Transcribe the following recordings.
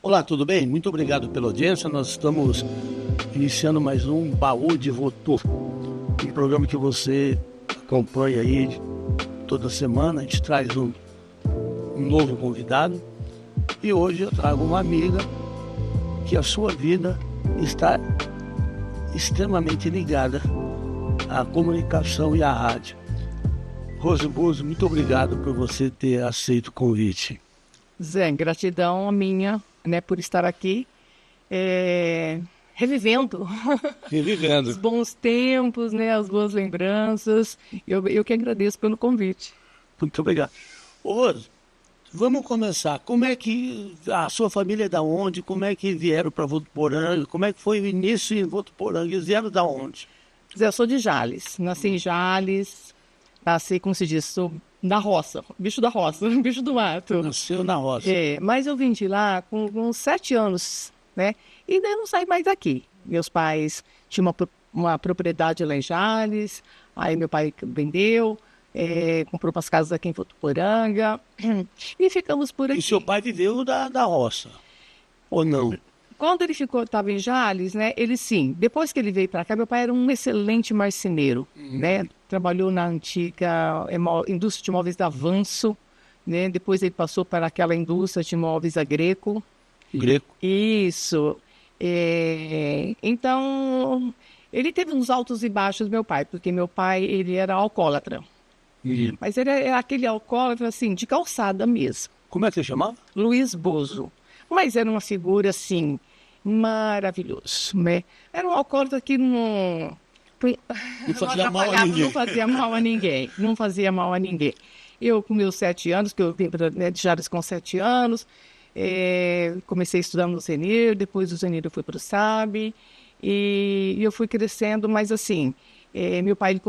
Olá, tudo bem? Muito obrigado pela audiência. Nós estamos iniciando mais um Baú de Votor, um programa que você acompanha aí toda semana. A gente traz um novo convidado e hoje eu trago uma amiga que a sua vida está extremamente ligada à comunicação e à rádio. Rose Buzo, muito obrigado por você ter aceito o convite. Zé, gratidão a minha, né, por estar aqui, revivendo os bons tempos, né, as boas lembranças. Eu que agradeço pelo convite. Muito obrigado. Rose, vamos começar. Como é que a sua família é da onde? Como é que vieram para Votuporanga? Como é que foi o início em Votuporanga? Eles vieram da onde? Zé, eu sou de Jales, nasci em Jales, nasci, como se diz, sou da roça, bicho da roça, bicho do mato. Nasceu na roça. Mas eu vim de lá com 7 anos, né? E daí eu não saí mais daqui. Meus pais tinham uma propriedade lá em Jales, aí meu pai vendeu, comprou umas casas aqui em Votuporanga e ficamos por aqui. E seu pai viveu da roça, ou não? Quando ele estava em Jales, né, ele sim, depois que ele veio para cá, meu pai era um excelente marceneiro, né, trabalhou na antiga indústria de móveis da Avanço, né, depois ele passou para aquela indústria de móveis a Greco. Greco? Isso. Então, ele teve uns altos e baixos, meu pai, porque meu pai, ele era alcoólatra. Mas ele é aquele alcoólatra, assim, de calçada mesmo. Como é que você chamava? Luiz Bozo. Mas era uma figura, assim, maravilhoso, né? Era um alcoólatra que não fazia mal a ninguém. Não fazia mal a ninguém, não fazia mal a ninguém. Eu, com meus 7 anos, que eu vim de Jales com 7 anos, comecei a estudar no Zenir, depois do Zenir eu fui para o SAB, e eu fui crescendo, mas assim, meu pai ele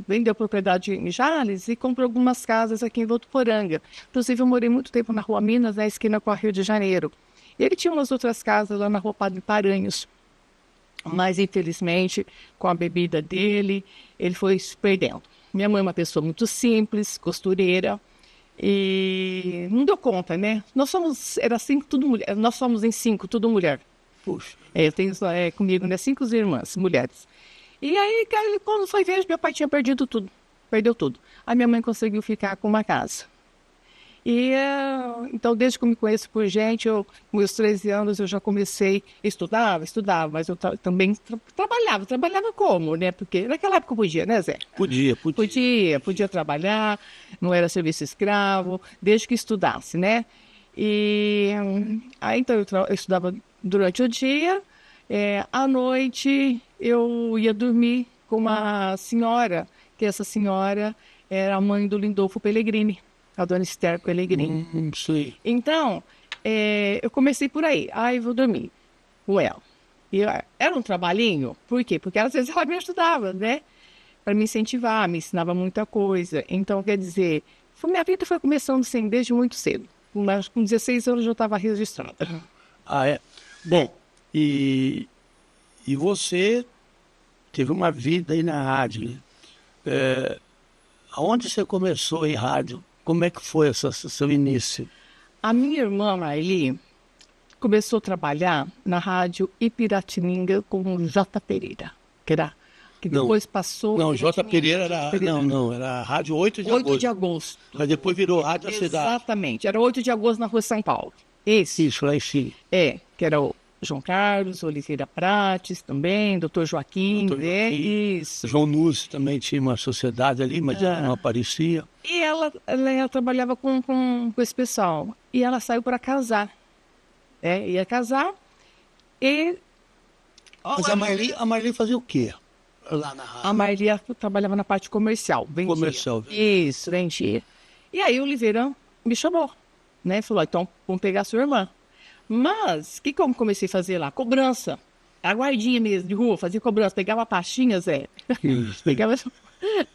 vendeu propriedade em Jales e comprou algumas casas aqui em Votuporanga. Inclusive eu morei muito tempo na Rua Minas, na esquina com a Rio de Janeiro. Ele tinha umas outras casas lá na Rua Padre Paranhos, mas infelizmente com a bebida dele, ele foi se perdendo. Minha mãe é uma pessoa muito simples, costureira, e não deu conta, né? Nós somos em 5, tudo mulher. Puxa. Eu tenho comigo, né, 5 irmãs, mulheres. E aí, cara, quando foi ver, meu pai tinha perdido tudo, perdeu tudo. A minha mãe conseguiu ficar com uma casa. E então, desde que eu me conheço por gente, com meus 13 anos, eu já comecei, estudava, mas eu também trabalhava como, né? Porque naquela época eu podia, né, Zé? Podia trabalhar, não era serviço escravo, desde que estudasse, né? E aí, então, eu estudava durante o dia, à noite eu ia dormir com uma senhora, que essa senhora era a mãe do Lindolfo Pellegrini, a dona Esther Pellegrini. Sim. Então, eu comecei por aí. Aí vou dormir com ela. E era um trabalhinho. Por quê? Porque às vezes ela me ajudava, né? Para me incentivar, me ensinava muita coisa. Então, quer dizer, minha vida foi começando assim, desde muito cedo. Mas com 16 anos eu já estava registrada. Ah, é? Bom, e você teve uma vida aí na rádio, né? Aonde você começou em rádio? Como é que foi seu início? A minha irmã, Marli, começou a trabalhar na rádio Ipiratininga com o J. Pereira, que depois passou... Não, J. Pereira era... Não, era a rádio 8 de agosto. 8 de agosto. Mas depois virou rádio da cidade. Exatamente, era 8 de agosto na Rua São Paulo. Isso, lá em cima. Que era o João Carlos, Oliveira Prates também, Dr. Joaquim, né? Isso. João Núcio também tinha uma sociedade ali, mas não aparecia. E ela trabalhava com esse pessoal. E ela saiu para casar. Ia casar e... Mas a Marli fazia o quê lá na rádio? A Marli trabalhava na parte comercial. Vendia. Comercial. Isso, vendia. E aí o Oliveira me chamou, né? Falou, então vamos pegar a sua irmã. Mas, o que eu comecei a fazer lá? Cobrança. A guardinha mesmo, de rua, fazia cobrança. Pegava pastinhas, Pegava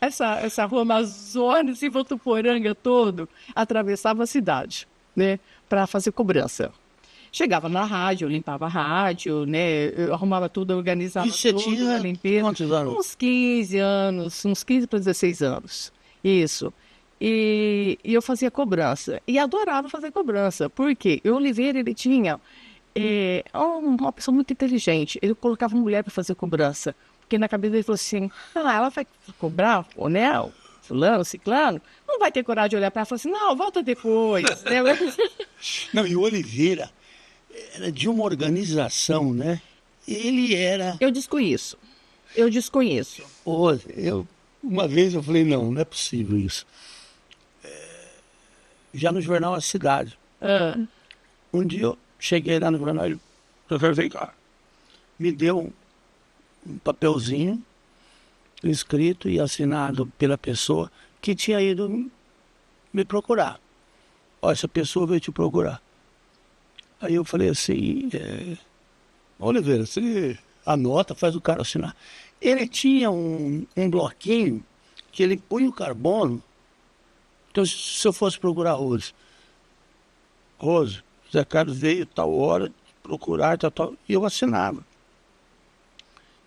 essa rua Amazônia, esse Votuporanga todo, atravessava a cidade, né? Para fazer cobrança. Chegava na rádio, eu limpava a rádio, né? Eu arrumava tudo, organizava tudo. E você tinha quantos anos? Uns 15 anos, uns 15 para 16 anos. Isso. E eu fazia cobrança. E adorava fazer cobrança. Por quê? O Oliveira, ele tinha uma pessoa muito inteligente. Ele colocava mulher para fazer cobrança. Porque na cabeça dele falou assim, ela vai cobrar, né? Fulano, ciclano, não vai ter coragem de olhar para ela e falar assim, não, volta depois. Né? Não, e o Oliveira era de uma organização, né? Ele era... Eu desconheço. Uma vez eu falei, não é possível isso. Já no jornal A Cidade. Um dia eu cheguei lá no jornal, ele, professor, vem cá. Me deu um papelzinho escrito e assinado pela pessoa que tinha ido me procurar. Ó, essa pessoa veio te procurar. Aí eu falei assim, Oliveira, você anota, faz o cara assinar. Ele tinha um bloquinho que ele punha o carbono. Então, se eu fosse procurar Rose, Zé Carlos veio tal hora procurar, tal, e eu assinava.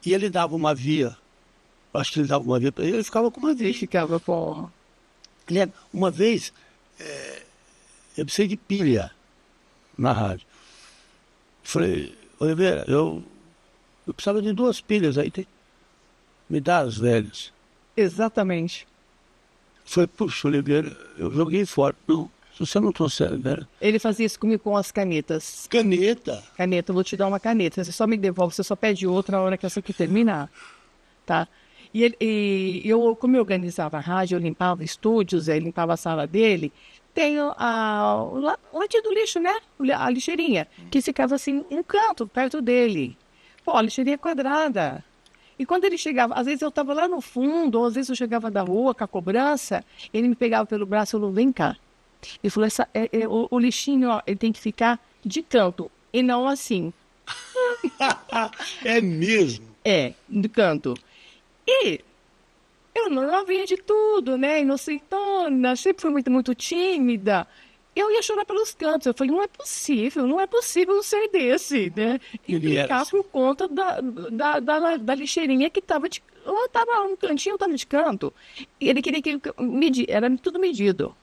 E ele dava uma via, acho que ele dava uma via para ele ficava com uma via. Ficava com... Uma vez, eu precisei de pilha na rádio. Falei, Oliveira, eu precisava de 2 pilhas aí, me dá as velhas. Exatamente. Falei, puxa, Oliveira, eu joguei fora. Não, se você não trouxer, velho. Ele fazia isso comigo com as canetas. Caneta, eu vou te dar uma caneta. Você só me devolve, você só pede outra na hora que essa aqui terminar. Tá? Como eu organizava a rádio, eu limpava estúdios, eu limpava a sala dele, tem o latinho do lixo, né? A lixeirinha, que ficava assim, um canto, perto dele. Pô, a lixeirinha quadrada. E quando ele chegava, às vezes eu estava lá no fundo, ou às vezes eu chegava da rua com a cobrança, ele me pegava pelo braço e falou, vem cá. Ele falou, o lixinho, ó, ele tem que ficar de canto, e não assim. É mesmo? De canto. E eu não via de tudo, né? Inocentona, sempre fui muito, muito tímida. Eu ia chorar pelos cantos. Eu falei, não é possível um ser desse, né? E ficar por conta da lixeirinha que estava no cantinho, eu estava de canto. E ele queria que era tudo medido.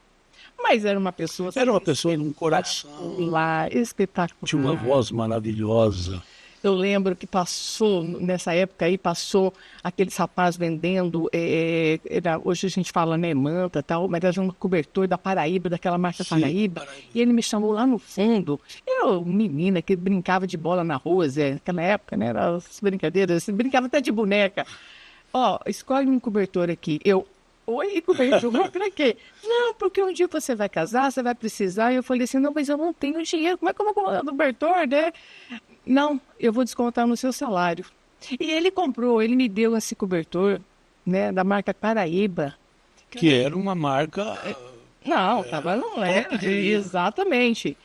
Mas era uma pessoa... Era uma pessoa de um coração. Lá, espetacular. Tinha uma voz maravilhosa. Eu lembro que nessa época aí, aqueles rapazes vendendo, hoje a gente fala, né, manta e tal, mas era um cobertor da Paraíba, daquela marca Paraíba, e ele me chamou lá no fundo. Eu, menina que brincava de bola na rua, naquela época, né, eram as brincadeiras, brincava até de boneca. Ó, escolhe um cobertor aqui. Oi, cobertor, pra quê? Não, porque um dia você vai casar, você vai precisar. E eu falei assim, não, mas eu não tenho dinheiro, como é que eu vou comprar um cobertor, né? Não, eu vou descontar no seu salário. E ele me deu esse cobertor, né, da marca Paraíba. Que era uma marca... Não, não era. Exatamente.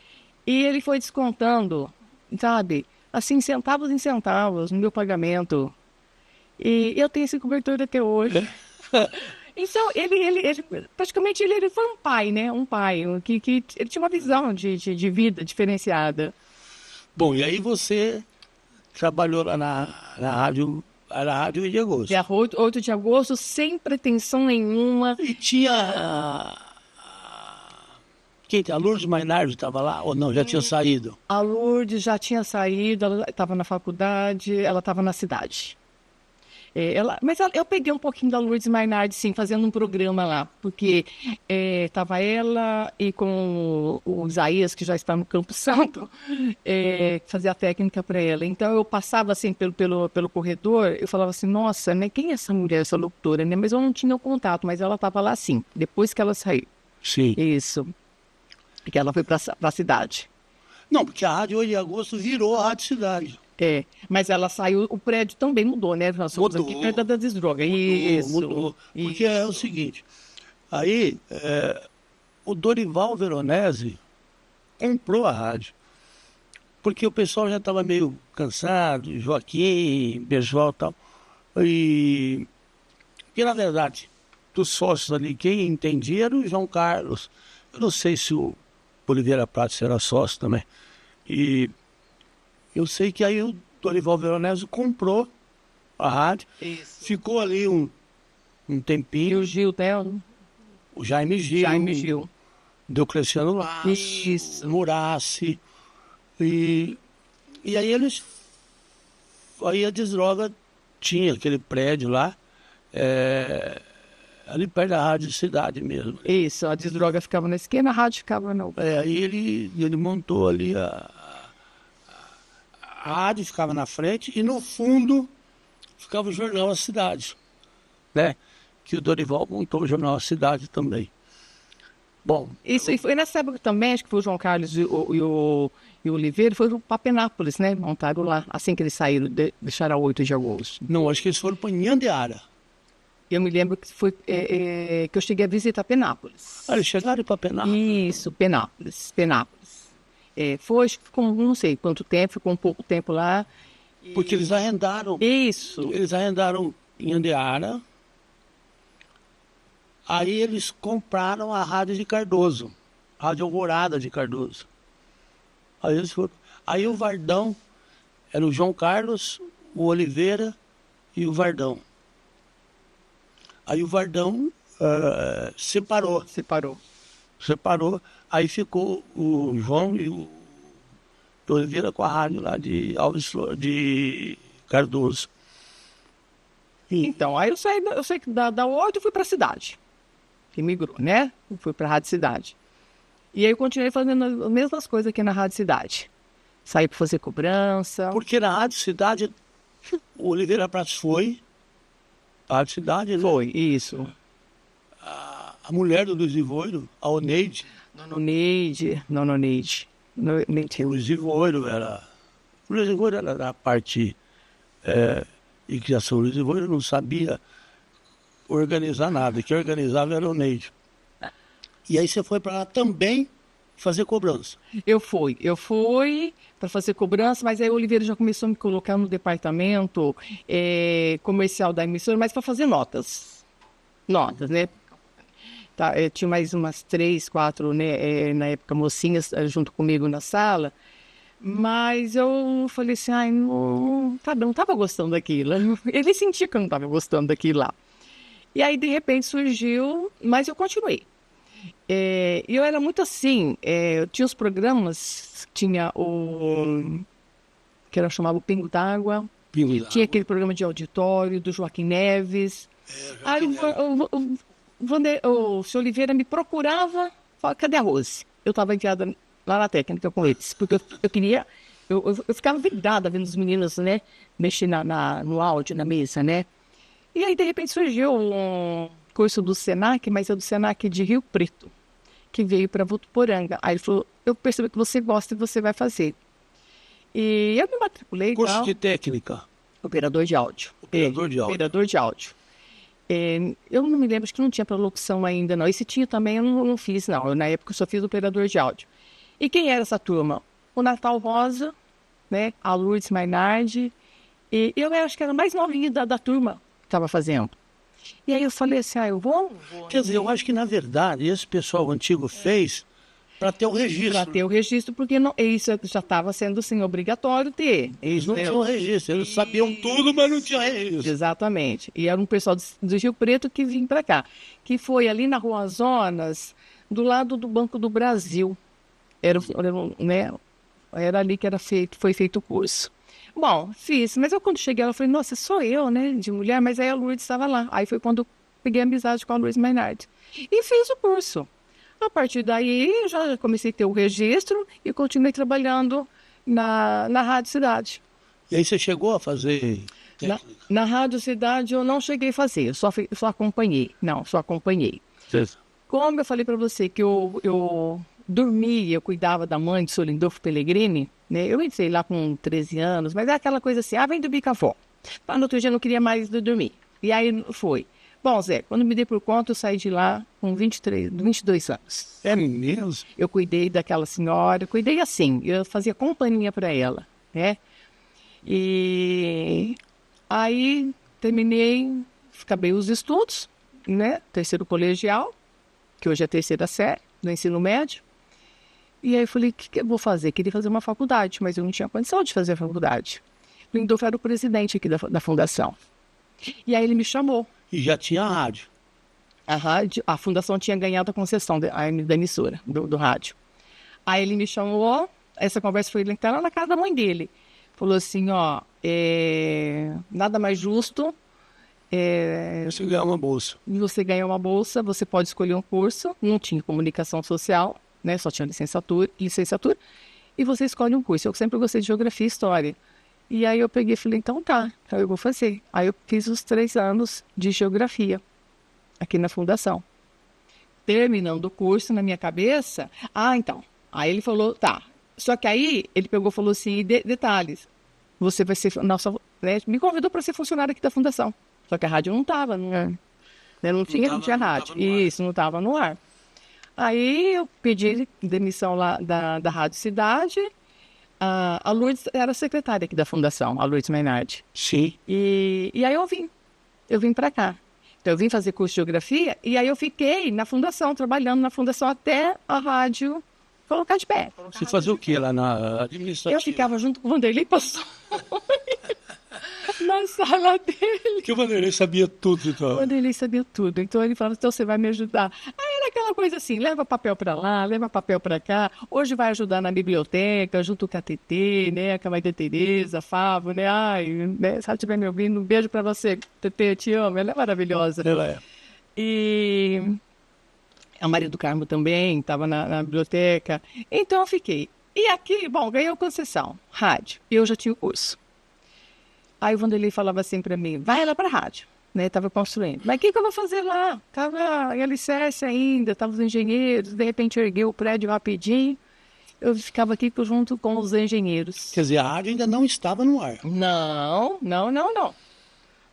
E ele foi descontando, sabe, assim, centavos em centavos no meu pagamento. E eu tenho esse cobertor até hoje. Então, ele praticamente ele foi um pai, né? Um pai que ele tinha uma visão de vida diferenciada. Bom, e aí você trabalhou lá na rádio, era a Rádio 8 de Agosto. Dia 8 de agosto, sem pretensão nenhuma. E tinha... A Lourdes Mainardi estava lá ou não? Já tinha saído? A Lourdes já tinha saído, ela estava na faculdade, ela estava na cidade. Mas eu peguei um pouquinho da Lourdes Mainardi, sim, fazendo um programa lá, porque estava ela e com o Isaías, que já está no Campo Santo, fazia a técnica para ela. Então eu passava assim pelo corredor, eu falava assim, nossa, né, quem é essa mulher, essa locutora, né? Mas eu não tinha o contato, mas ela estava lá sim, depois que ela saiu. Sim. Isso, que ela foi para a cidade. Não, porque a Rádio 8 de Agosto virou a Rádio Cidade. Mas ela saiu, o prédio também mudou, né? Nós somos aqui perto da Desdroga. Mudou. Porque é o seguinte, aí o Dorival Veronese comprou a rádio, porque o pessoal já estava meio cansado, Joaquim, Berjol e tal, e na verdade, dos sócios ali, quem entendia era o João Carlos. Eu não sei se o Oliveira Prates era sócio também. E eu sei que aí o Dorival Veronese comprou a rádio. Isso. Ficou ali um tempinho. E o Gil dela? O Jaime Gil. Diocleciano Lasso. Isso. Murassi. E E aí aí a Desdroga tinha aquele prédio lá, ali perto da Rádio Cidade mesmo. Isso, a Desdroga ficava na esquina, a rádio ficava no... Aí ele montou ali a rádio, ficava na frente, e no fundo ficava o jornal A Cidade, né? Que o Dorival montou o jornal A Cidade também. Bom, Isso, e foi nessa época também, acho que foi o João Carlos e o Oliveira, foram para Penápolis, né? Montaram lá, assim que eles saíram, deixaram a 8 de agosto. não, acho que eles foram para Nhandeara. Eu me lembro que foi que eu cheguei a visitar Penápolis. Eles chegaram para Penápolis. Isso, Penápolis. Foi, acho que ficou, não sei quanto tempo, ficou um pouco tempo lá. Porque eles arrendaram. Isso. Eles arrendaram em Andeara. Aí eles compraram a Rádio de Cardoso, a Rádio Alvorada de Cardoso. Aí eles foram. Aí o Vardão era o João Carlos, o Oliveira e o Vardão. Aí o Vardão separou. Separou. Aí ficou o João e o Oliveira com a rádio lá de de Cardoso. Então, aí eu sei que da 8 eu fui para a cidade. Que migrou, né? Eu fui para a Rádio Cidade. E aí eu continuei fazendo as mesmas coisas aqui na Rádio Cidade. Saí para fazer cobrança. Porque na Rádio Cidade, o Oliveira Prates foi. A Rádio Cidade, né? Foi, isso. A mulher do Luiz Ivoiro, a Oneide. Nononeide. Luiz Ivoiro era. O Luiz Ivoiro era da parte de criação. O Luiz Ivoiro não sabia organizar nada. Quem organizava era o Oneide. E aí você foi para lá também fazer cobrança. Eu fui para fazer cobrança, mas aí o Oliveira já começou a me colocar no departamento comercial da emissora, mas para fazer notas. Notas, né? Tá, tinha mais umas 3, 4, né, na época, mocinhas junto comigo na sala, mas eu falei assim, ai, não estava gostando daquilo. Ele sentia que eu não estava gostando daquilo lá. E aí, de repente, surgiu, mas eu continuei. E eu era muito assim, eu tinha os programas, tinha o que era chamado Pingo d'Água, tinha aquele programa de auditório do Joaquim Neves. Aí o senhor Oliveira me procurava, falava, cadê a Rose? Eu estava enfiada lá na técnica com eles, porque eu queria, eu ficava vidrada vendo os meninos, né, mexer no áudio, na mesa, né. E aí, de repente, surgiu um curso do Senac, mas é do Senac de Rio Preto, que veio para Votuporanga. Aí ele falou, eu percebi que você gosta e você vai fazer. E eu me matriculei. Curso de técnica? Operador de áudio. Operador de áudio. Eu não me lembro, acho que não tinha para locução ainda, não. E se tinha também, eu não fiz, não. Na época eu só fiz operador de áudio. E quem era essa turma? O Natal Rosa, né? A Lourdes Mainardi. E eu acho que era a mais novinha da turma que estava fazendo. E aí eu falei assim, eu vou. Quer dizer, eu acho que na verdade esse pessoal antigo fez para ter o registro. Para ter o registro, porque isso já estava sendo assim, obrigatório ter. Eles não tinham registro, eles sabiam tudo, mas não tinham registro. Exatamente. E era um pessoal do Rio Preto que vinha para cá, que foi ali na Rua Zonas, do lado do Banco do Brasil. Era ali que foi feito o curso. Bom, fiz, mas eu quando cheguei, ela falei, nossa, sou eu, né, de mulher, mas aí a Lourdes estava lá. Aí foi quando eu peguei amizade com a Lourdes Mainardi. E fiz o curso. A partir daí, eu já comecei a ter o registro e continuei trabalhando na Rádio Cidade. E aí você chegou a fazer na Rádio Cidade eu não cheguei a fazer, eu só acompanhei. Não, só acompanhei. Sim. Como eu falei para você que eu dormia, eu cuidava da mãe de Solindolfo Pellegrini, né? Eu entrei lá com 13 anos, mas é aquela coisa assim, vem dormir com a avó. No outro dia eu não queria mais dormir. E aí foi. Bom, Zé, quando me dei por conta, eu saí de lá com 22 anos. É mesmo? Eu cuidei daquela senhora, cuidei assim, eu fazia companhia para ela, né? E aí terminei, acabei os estudos, né? Terceiro colegial, que hoje é a terceira série, do ensino médio. E aí eu falei, o que eu vou fazer? Queria fazer uma faculdade, mas eu não tinha condição de fazer a faculdade. O Lindolfo era o presidente aqui da fundação. E aí ele me chamou. E já tinha rádio. A fundação tinha ganhado a concessão da emissora, do rádio. Aí ele me chamou, essa conversa foi lá na casa da mãe dele. falou assim, ó, nada mais justo Você ganhar uma bolsa. você ganhar uma bolsa, você pode escolher um curso, não tinha comunicação social, né, só tinha licenciatura, e você escolhe um curso. Eu sempre gostei de geografia e história. E aí eu peguei e falei, então tá, então eu vou fazer. Aí eu fiz os 3 anos de geografia aqui na fundação. Terminando o curso na minha cabeça, então. Aí ele falou, tá. Só que aí ele pegou e falou assim, detalhes. Você vai ser nossa, né, me convidou para ser funcionário aqui da fundação. Só que a rádio não estava, né, não tinha rádio. Isso, não estava no ar. Aí eu pedi demissão lá da Rádio Cidade. A Lourdes era secretária aqui da fundação, a Lourdes Mainardi. Sim. E aí eu vim para cá. Então eu vim fazer curso de geografia e aí eu fiquei na fundação, trabalhando na fundação até a rádio colocar de pé. Você fazia o que lá na administrativa? Eu ficava junto com o Vanderlei Passou na sala dele. Porque o Vanderlei sabia tudo, então. O Vanderlei sabia tudo. Então ele falava, então você vai me ajudar. Aí era aquela coisa assim, leva papel para lá, leva papel para cá. Hoje vai ajudar na biblioteca, junto com a TT, né? Com a Maria Tereza, Fábio, né? Ai, né? Se ela estiver me ouvindo, um beijo para você. TT, te amo. Ela é maravilhosa. Ela é. E a Maria do Carmo também estava na biblioteca. Então eu fiquei. E aqui, bom, ganhei a concessão, rádio. E eu já tinha o curso. Aí o Vanderlei falava assim para mim, vai lá para a rádio, né? Tava construindo. Mas o que eu vou fazer lá? Tava em alicerce ainda, tava os engenheiros, de repente ergueu o prédio rapidinho. Eu ficava aqui junto com os engenheiros. Quer dizer, a rádio ainda não estava no ar. Não.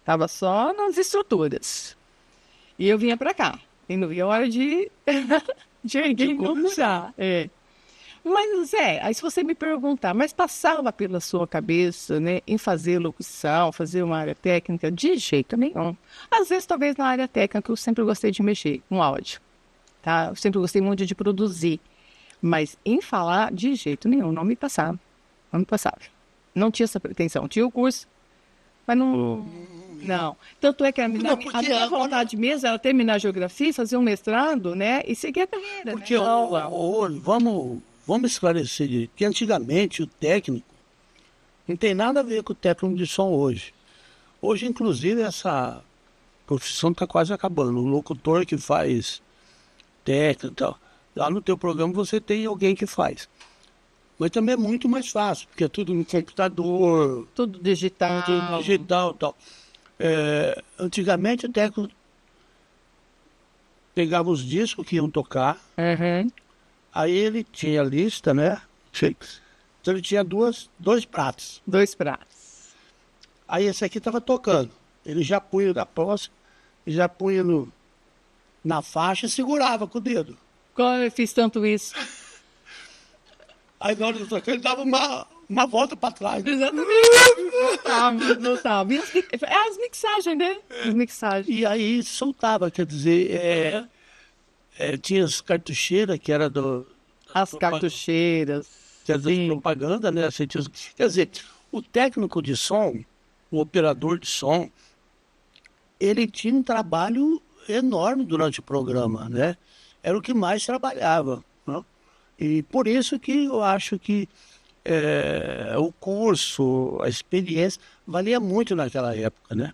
Tava só nas estruturas. E eu vinha para cá. E não via hora de erguer e começar. Mas, Zé, aí se você me perguntar, mas passava pela sua cabeça, né, em fazer locução, fazer uma área técnica? De jeito nenhum. Às vezes, talvez na área técnica, eu sempre gostei de mexer com áudio, tá? Eu sempre gostei muito de produzir. Mas em falar, de jeito nenhum, não me passava. Não tinha essa pretensão. Tinha o curso, mas não... Não. Tanto é que a minha vontade mesmo era terminar a geografia, fazer um mestrado, né, e seguir a carreira. Porque hoje, vamos esclarecer que antigamente o técnico não tem nada a ver com o técnico de som hoje. Hoje, inclusive, essa profissão está quase acabando. O locutor que faz técnico e tal. Lá no teu programa você tem alguém que faz. Mas também é muito mais fácil, porque é tudo no computador. Tudo digital. Tudo digital e tal. Antigamente o técnico pegava os discos que iam tocar. Uhum. Aí ele tinha a lista, né? Então ele tinha dois pratos. 2 pratos. Aí esse aqui estava tocando. Ele já punha na próxima, já punha na faixa e segurava com o dedo. Como eu fiz tanto isso? Aí na hora de tocar ele dava uma volta para trás. Exatamente. Não tava. É as mixagens, né? As mixagens. E aí soltava, quer dizer... tinha as cartucheiras que era as cartucheiras. Que era de propaganda, né? Quer dizer, o técnico de som, o operador de som, ele tinha um trabalho enorme durante o programa, né? Era o que mais trabalhava, né? E por isso que eu acho que o curso, a experiência, valia muito naquela época, né?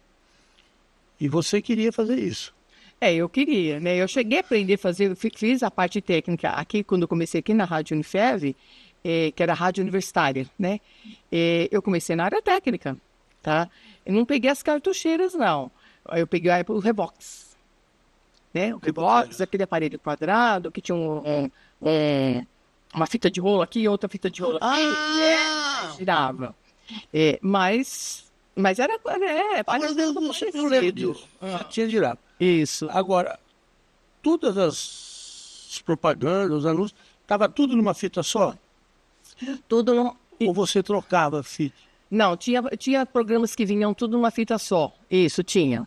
E você queria fazer isso. Eu queria, né? Eu cheguei a aprender a fazer, fiz a parte técnica aqui, quando eu comecei aqui na Rádio Unifev, que era a rádio universitária, né? Eu comecei na área técnica, tá? Eu não peguei as cartucheiras, não. Eu peguei o Revox, né? O Revox, aquele aparelho quadrado, que tinha uma fita de rolo aqui e outra fita de rolo aqui. Girava. Mas era... Eu lembro disso. Tinha girado. Isso. Agora, todas as propagandas, os anúncios, estava tudo numa fita só? Tudo no... Ou você trocava a fita? Não, tinha programas que vinham tudo numa fita só. Isso, tinha.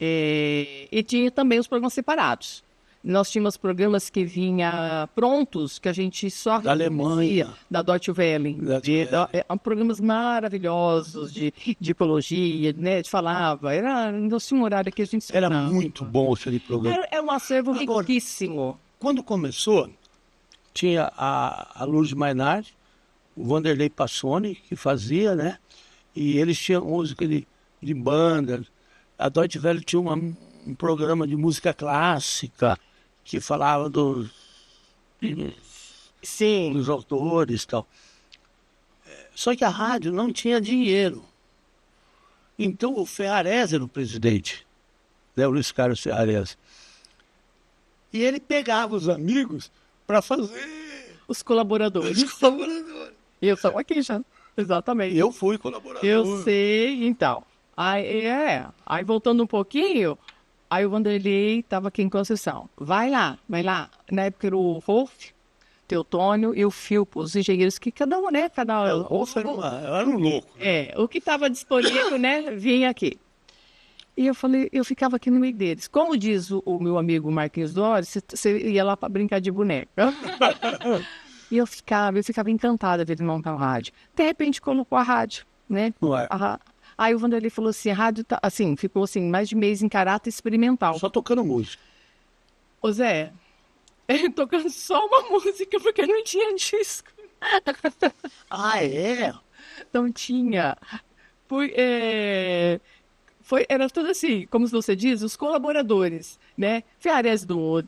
E tinha também os programas separados. Nós tínhamos programas que vinham prontos, que a gente só... Da Alemanha. Da Deutsche Welle. Programas maravilhosos de ecologia, né? De falava. Não tinha um horário que a gente... Era muito bom aquele programa. Era um acervo riquíssimo. Quando começou, tinha a Lourdes Mainardi, o Vanderlei Passoni, que fazia, né? E eles tinham música de banda. A Deutsche Welle tinha um programa de música clássica que falava Sim. dos autores e tal. Só que a rádio não tinha dinheiro. Então o Ferrarese era o presidente, né? O Luiz Carlos Ferrarese. E ele pegava os amigos para fazer Os colaboradores. os colaboradores. Eu sou aqui já. Exatamente. Eu fui colaborador. Eu sei, então. Aí voltando um pouquinho, aí o Vanderlei estava aqui em Conceição. Vai lá. Na época era o Rolf, Teotônio e o Filpo, os engenheiros que cada um, né? Era um louco. O que estava disponível, né? Vinha aqui. E eu ficava aqui no meio deles. Como diz o meu amigo Marquinhos Dores, você ia lá para brincar de boneca. E eu ficava encantada vendo ele montar o rádio. De repente colocou a rádio, né? Ué. Aí o Vanderlei falou assim, a rádio tá, assim, ficou assim, mais de mês em caráter experimental. Só tocando música. Ô Zé, tocando só uma música, porque não tinha disco. Ah, é? Não tinha. Era tudo assim, como você diz, os colaboradores, né? Ferrarese do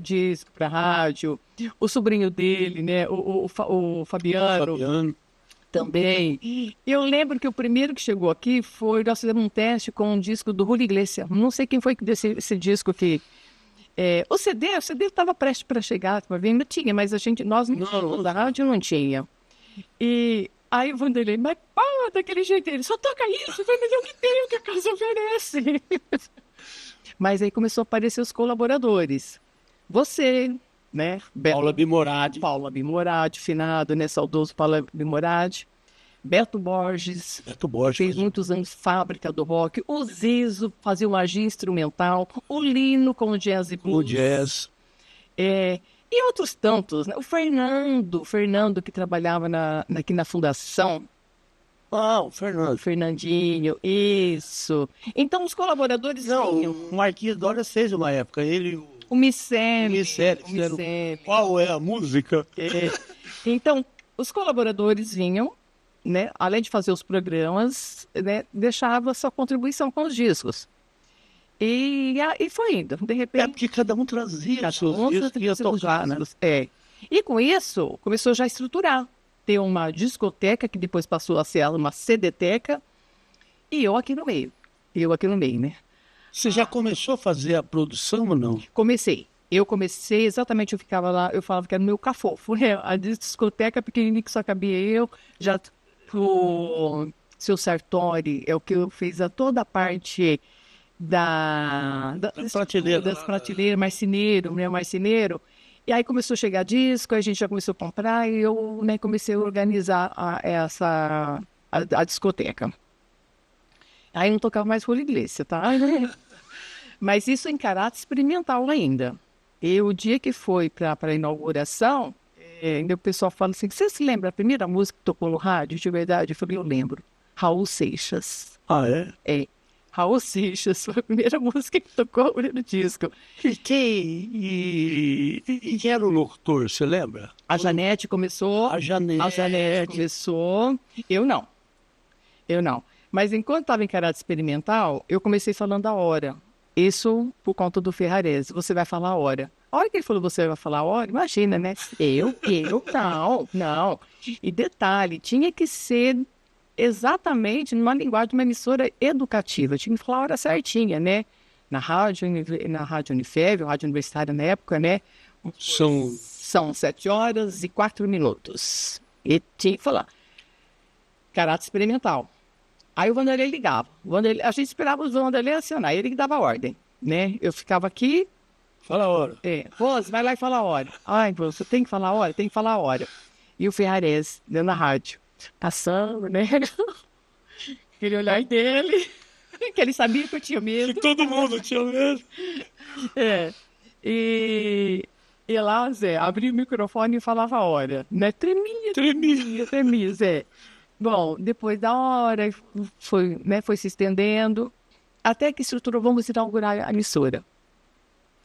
disco para rádio, o sobrinho dele, né? O Fabiano também. E eu lembro que o primeiro que chegou aqui nós fizemos um teste com um disco do Julio Iglesias. Não sei quem foi que desse esse disco aqui. O CD estava prestes para chegar, ainda tinha, mas nós da rádio não tinha. E aí o Vanderlei, mas daquele jeito, ele só toca isso, vai me dar o que tem, o que a casa oferece. Mas aí começou a aparecer os colaboradores. Você, né? Paula Bimoradi. Paula Bimoradi, finado, né? Saudoso Paula Bimoradi. Beto Borges. Fez muitos anos Fábrica do Rock. O Zizo fazia magia instrumental. O Lino com o jazz e blues. O jazz. E outros tantos, né? O Fernando que trabalhava aqui na fundação. O Fernando. Fernandinho, isso. Então os colaboradores vinham. O Marquinhos Dória fez uma época, ele o Miceli. Qual é a música? Então, os colaboradores vinham, né? Além de fazer os programas, né? Deixava sua contribuição com os discos. E foi indo, de repente. Porque cada um trazia seus discos que ia tocar, né? E com isso, começou já a estruturar. Ter uma discoteca, que depois passou a ser uma CDteca, e eu aqui no meio, né? Você já começou a fazer a produção ou não? Comecei exatamente, eu ficava lá, eu falava que era o meu cafofo, né? A discoteca pequenininha que só cabia eu, já o seu Sartori, é o que eu fiz toda a parte das prateleiras, marceneiro. E aí começou a chegar disco, a gente já começou a comprar e eu, né, comecei a organizar a discoteca. Aí não tocava mais Julio Iglesias, tá? Mas isso em caráter experimental ainda. E o dia que foi para a inauguração, ainda o pessoal fala assim, você se lembra a primeira música que tocou no rádio? De verdade, eu falei, eu lembro. Raul Seixas. Ah, é? Raul Seixas foi a primeira música que tocou no disco. E quem era o locutor, você lembra? A Janete começou. A Janete começou. Eu não. Mas enquanto estava em caráter experimental, eu comecei falando a hora. Isso por conta do Ferrarese. Você vai falar a hora. A hora que ele falou, você vai falar a hora, imagina, né? Não. E detalhe, tinha que ser exatamente numa linguagem de uma emissora educativa. Tinha que falar a hora certinha, né? Na rádio Unifev, rádio universitária na época, né? São 7h04. E tinha que falar. Caráter experimental. Aí o Vanderlei ligava. A gente esperava o Vanderlei acionar. Ele que dava a ordem, né? Eu ficava aqui. Fala a hora. Rose, vai lá e fala a hora. Ai, você tem que falar a hora? Tem que falar a hora. E o Ferrarese, dentro da rádio. Passando, né? Aquele olhar dele, que ele sabia que eu tinha medo. Que todo mundo tinha medo. E lá, Zé, abria o microfone e falava a hora, né? Tremia, Zé. Bom, depois da hora, foi se estendendo, até que estruturou, vamos inaugurar a emissora.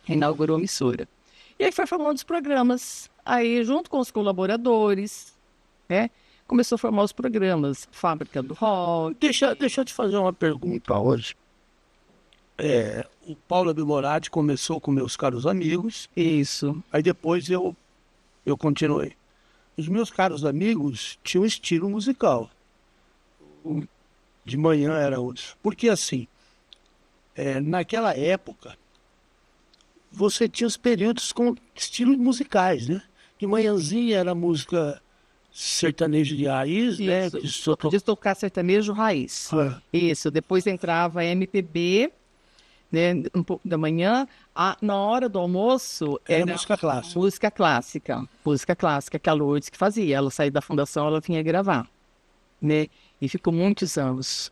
Inaugurou a emissora. E aí foi falando dos programas, aí junto com os colaboradores, né? começou a formar os programas, Fábrica do Rock. Deixa eu te fazer uma pergunta hoje. O Paulo Abimorati começou com Meus Caros Amigos, Isso. aí depois eu continuei. Os Meus Caros Amigos tinham um estilo musical. De manhã era outro. Porque assim, naquela época, você tinha os períodos com estilos musicais, né? De manhãzinha era música sertaneja de raiz, né? Isso. De tocar sertanejo raiz. Isso. Depois entrava MPB, né? Um pouco da manhã. Na hora do almoço Era música clássica. Música clássica que a Lourdes que fazia. Ela saía da fundação, ela vinha gravar, né? E ficou muitos anos.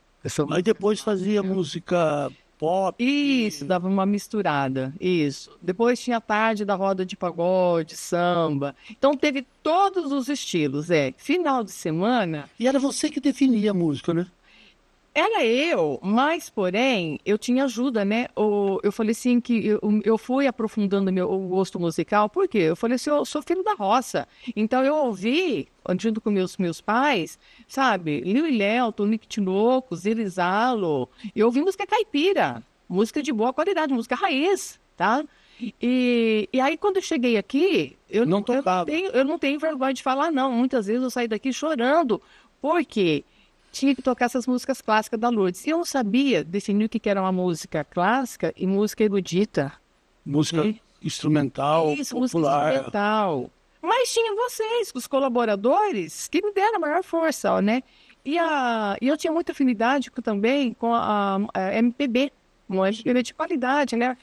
Aí depois fazia música pop. Isso, dava uma misturada. Isso. Depois tinha a tarde da roda de pagode, samba. Então teve todos os estilos. Final de semana. E era você que definia a música, né? Era eu, mas porém, eu tinha ajuda, né? Eu falei assim que eu fui aprofundando o gosto musical, por quê? Eu falei assim, eu sou filho da roça. Então eu ouvi, junto com meus pais, sabe? Liu e Léo, Tonico Tinoco, Zirizalo. Eu ouvi música caipira, música de boa qualidade, música raiz, tá? E aí quando eu cheguei aqui, eu não tenho vergonha de falar, não. Muitas vezes eu saí daqui chorando, porque tinha que tocar essas músicas clássicas da Lourdes. E eu não sabia definir o que era uma música clássica e música erudita. Música instrumental, Isso, popular. música instrumental. Mas tinha vocês, os colaboradores, que me deram a maior força, né? E eu tinha muita afinidade também com a MPB, uma MPB de qualidade, né?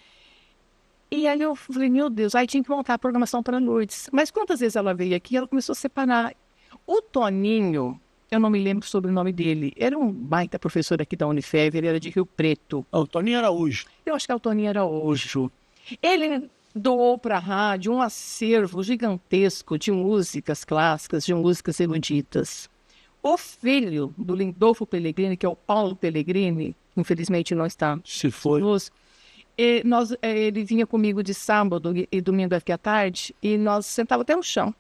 E aí eu falei, meu Deus, aí tinha que montar a programação para a Lourdes. Mas quantas vezes ela veio aqui, ela começou a separar. O Toninho, eu não me lembro sobre o nome dele. Era um baita professor aqui da Unifev, ele era de Rio Preto. O Toninho Araújo. Eu acho que é o Toninho Araújo. Ele doou para a rádio um acervo gigantesco de músicas clássicas, de músicas eruditas. O filho do Lindolfo Pellegrini, que é o Paulo Pellegrini, infelizmente não está. Se foi. Ele vinha comigo de sábado e domingo aqui à tarde, e nós sentávamos até no chão.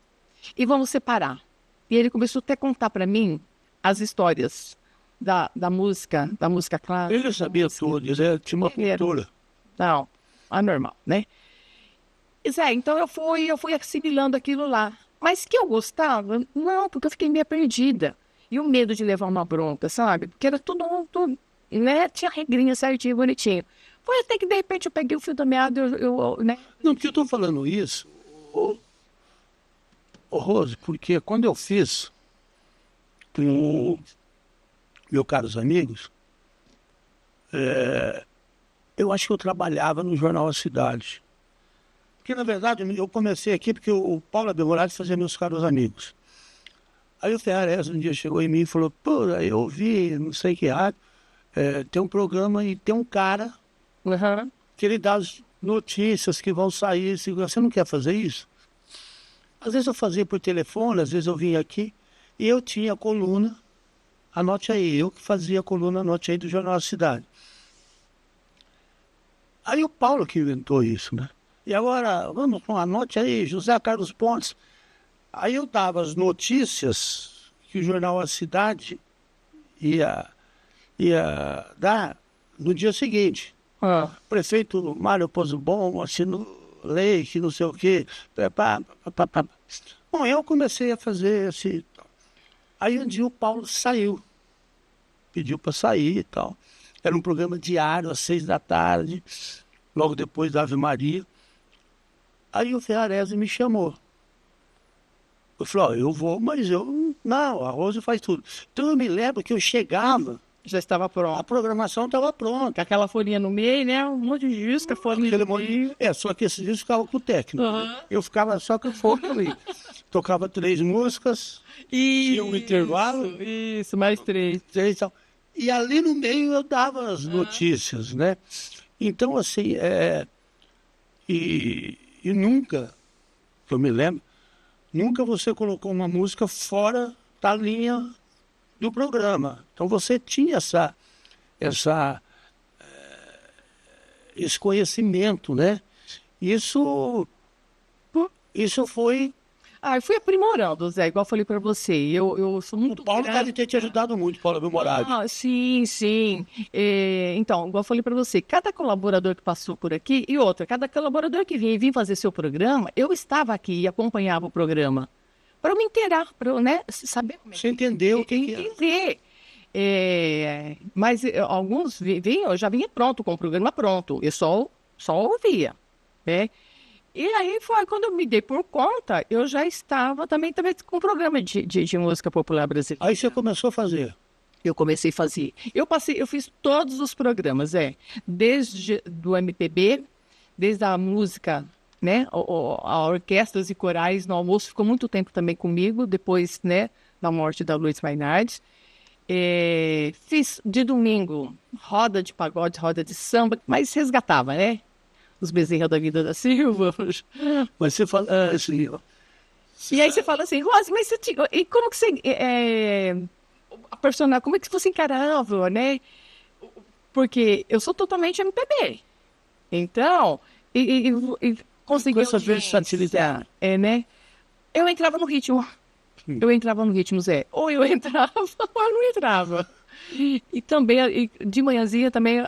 E vamos separar. E ele começou até a contar para mim as histórias da música clássica. Ele sabia tudo, ele tinha uma cultura. Não, anormal, né? Então eu fui assimilando aquilo lá. Mas que eu gostava? Não, porque eu fiquei meio perdida. E o medo de levar uma bronca, sabe? Porque era tudo né? Tinha regrinha certinho, bonitinho. Foi até que de repente eu peguei o fio da meada, né? Não, porque eu estou falando isso, Rose, porque quando eu fiz com meus caros amigos, eu acho que eu trabalhava no jornal A Cidade. Porque, na verdade, eu comecei aqui porque o Paulo Abimorati fazia Meus Caros Amigos. Aí o Ferrarese um dia chegou em mim e falou, pô, eu ouvi, não sei que rádio, tem um programa e tem um cara que ele dá as notícias que vão sair. Você não quer fazer isso? Às vezes eu fazia por telefone, às vezes eu vinha aqui e eu tinha a coluna, anote aí, eu que fazia a coluna, anote aí, do Jornal da Cidade. Aí o Paulo que inventou isso, né? E agora, vamos com anote aí, José Carlos Pontes. Aí eu dava as notícias que o Jornal A Cidade ia dar no dia seguinte. Prefeito Mário Pozobon assinou lei, que não sei o quê. Bom, eu comecei a fazer assim. Aí um dia o Paulo saiu. Pediu para sair e tal. Era um programa diário, às 6 da tarde, logo depois da Ave Maria. Aí o Ferrarese me chamou. Eu falei, eu vou, mas não, a Rose faz tudo. Então eu me lembro que eu chegava, já estava pronto. A programação estava pronta. Aquela folhinha no meio, né? Um monte de disco, folhinha no meio. Só que esse disco ficava com o técnico. Eu ficava só com a folha ali. Tocava 3 músicas, tinha um intervalo. Isso, mais 3. E ali no meio eu dava as notícias, né? Então, assim, e nunca, que eu me lembro, nunca você colocou uma música fora da linha do programa. Então você tinha esse conhecimento, né? Isso foi... Ah, eu fui aprimorando, Zé, igual eu falei pra você. Eu sou muito O Paulo grata. deve ter te ajudado muito, Paulo Memorável. Ah, sim, sim. Então, igual eu falei para você, cada colaborador que passou por aqui e outra, cada colaborador que vinha fazer seu programa, eu estava aqui e acompanhava o programa para eu me inteirar, para eu, né, saber como é Você entendeu o que é? entender. Mas alguns vinham, eu já vinha pronto com o programa pronto, eu só ouvia, né? E aí foi quando eu me dei por conta, eu já estava também com o programa de música popular brasileira. Aí você começou a fazer. Eu comecei a fazer. Eu fiz todos os programas, desde do MPB, desde a música, né, a orquestras e corais no almoço ficou muito tempo também comigo, depois, né, da morte da Luiz Mainardi. Fiz de domingo roda de pagode, roda de samba, mas resgatava, né? Os Bezerra da Vida da Silva. Mas você fala assim, ó, E aí você fala assim, Rose, mas e como que você a personagem, como é que você encarava, né? Porque eu sou totalmente MPB. Então, e consegui com essa audiência, versatilidade. né? Eu entrava no ritmo. Eu entrava no ritmo, Zé. Ou eu entrava, ou eu não entrava. E também, de manhãzinha também,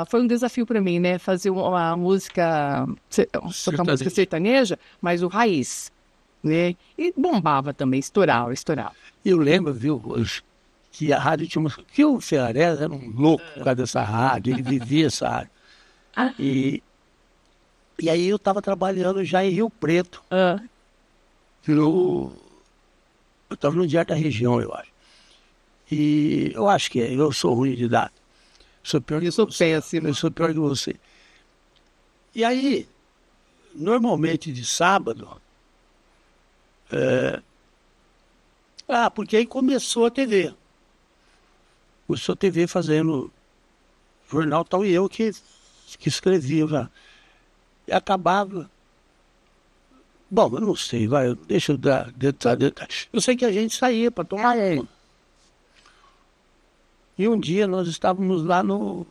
foi um desafio para mim, né? Fazer uma música, tocar música sertaneja, mas o raiz, né? E bombava também, estourava. Eu lembro, viu, que a rádio tinha uma... que o Ferrarese era um louco por causa dessa rádio, ele vivia essa rádio. E aí eu estava trabalhando já em Rio Preto. Eu estava no Diário da Região, eu acho. E eu acho que eu sou ruim de data. Sou pior que você. Eu sou pior que você. E aí, normalmente de sábado... porque aí começou a TV. Começou a TV fazendo jornal tal, e eu que escrevia já. E acabava. Bom, eu não sei, deixa eu dar detalhe. Eu sei que a gente saía para tomar uma. E um dia nós estávamos lá no